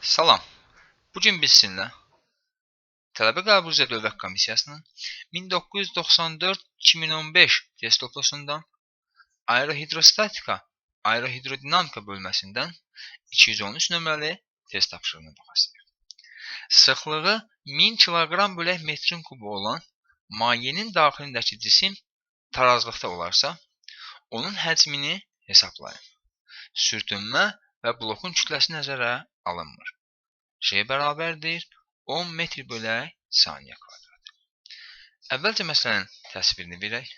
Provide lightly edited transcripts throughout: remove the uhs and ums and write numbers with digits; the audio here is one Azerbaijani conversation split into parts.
Salam. Bugün biz sizinlə Tələbə Qəbul üzrə Dövlət Komissiyasının 1994-2015 test toplusundan aerohidrostatika, aerohidrodinamika bölməsindən 213 nömrəli test tapşırığına baxacağıq. Sıxlığı 1000 kiloqram bölək metrin kubu olan mayenin daxilindəki cisim tarazlıqda olarsa, onun həcmini hesablayın. Sürtünmə və blokun kütləsi nəzərə alınmır. J bərabərdir 10 metr bölək saniyə kvadrat. Əvvəlcə məsələnin təsvirini verək.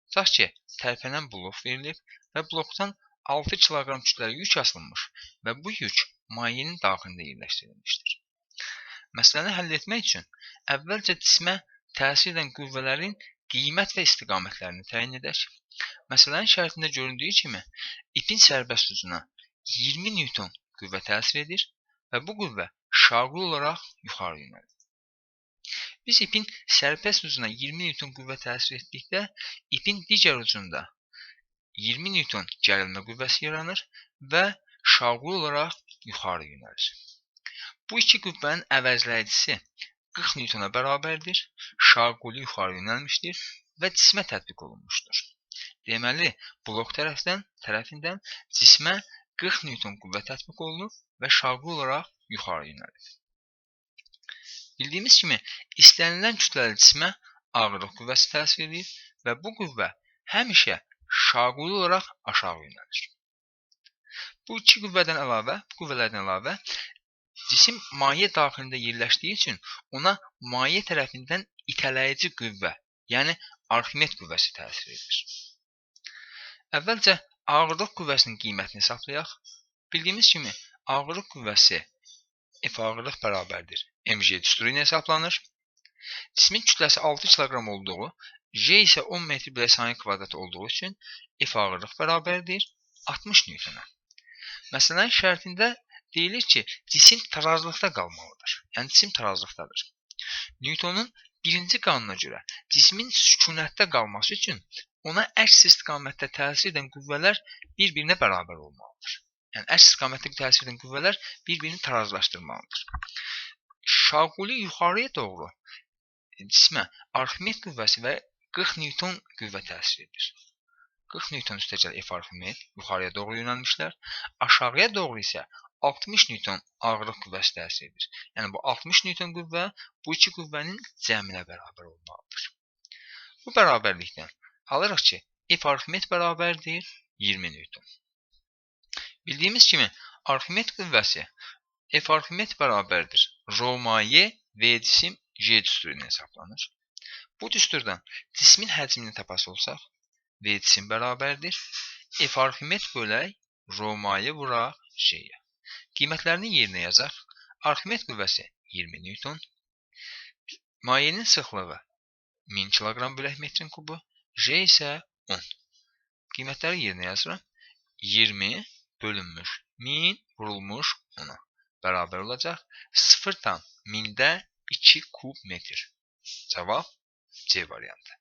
Tutaq ki, tərpənən blok verilib və blokdan 6 kiloqram kütləli yük asılmış və bu yük mayenin daxilində yerləşdirilmişdir. Məsələni həll etmək üçün əvvəlcə cismə təsir edən qüvvələrin qiymət və istiqamətlərini təyin edək. Məsələnin şərtində göründüyü kimi ipin sərbəst ucuna 20 Newton qüvvə təsir edir və bu qüvvə şaquli olaraq yuxarı yönəlir. Biz ipin sərbəst ucuna 20 Newton qüvvə təsir etdikdə, ipin digər ucunda 20 Newton gərilmə qüvvəsi yaranır və şaquli olaraq yuxarı yönəlir. Bu iki qüvvənin əvəzləyicisi 40 Newtona bərabərdir, şaquli yuxarı yönəlmişdir və cismə tətbiq olunmuşdur. Deməli, blok tərəfindən cismə 40 Newton qüvvə tətbiq olunub və şaquli olaraq yuxarı yönəlir. Bildiyimiz kimi, istənilən kütləli cismə ağırlıq qüvvəsi təsir edir və bu qüvvə həmişə şaquli olaraq aşağı yönəlir. Bu iki qüvvələrdən əlavə, cisim maye daxilində yerləşdiyi üçün ona maye tərəfindən itələyici qüvvə, yəni Arximed qüvvəsi təsir edir. Əvvəlcə ağırlıq qüvvəsinin qiymətini hesablayaq. Bildiyimiz kimi, ağırlıq qüvvəsi F ağırlıq bərabərdir mg düsturu ilə hesablanır. Cismin kütləsi 6 kiloqram olduğu, J isə 10 metr bölək saniyə kvadrat olduğu üçün F ağırlıq bərabərdir 60 Newtona. Məsələnin şərtində deyilir ki, cisim tarazlıqda qalmalıdır. Yəni, cisim tarazlıqdadır. Newtonun birinci qanuna görə cismin sükunətdə qalması üçün ona əks istiqamətdə təsir edən qüvvələr bir-birinə bərabər olmalıdır. Yəni, əks istiqamətdə təsir edən qüvvələr bir-birini tarazlaşdırmalıdır. Şaquli yuxarıya doğru cismə Arximed qüvvəsi və 40 Newton qüvvə təsir edir. 40 Newton üstəgəl F Arximed yuxarıya doğru yönəlmişlər. Aşağıya doğru isə 60 Newton ağırlıq qüvvəsi təsir edir. Yəni, bu 60 Newton qüvvə bu iki qüvvənin cəminə bərabər olmalıdır. Bu bərabərlikdən alırıq ki, F Arximed bərabərdir 20 Newton. Bildiyimiz kimi, Arximed qüvvəsi F Arximed bərabərdir Rho maye V cisim J düsturu ilə hesablanır. Bu düsturdan cismin həcmini tapası olsaq, V cisim bərabərdir F Arximed bölək Rho maye vuraq J-yə. Qiymətlərini yerinə yazaq. Arximed qüvvəsi 20 Newton, mayenin sıxlığı 1000 kiloqram bölək metrin kubu, J isə 10. Qiymətləri yerinə yazıram. 20 bölünmüş 1000 vurulmuş 10-a bərabər olacaq 0,1000-də 2 kub metr. Cavab C variantı.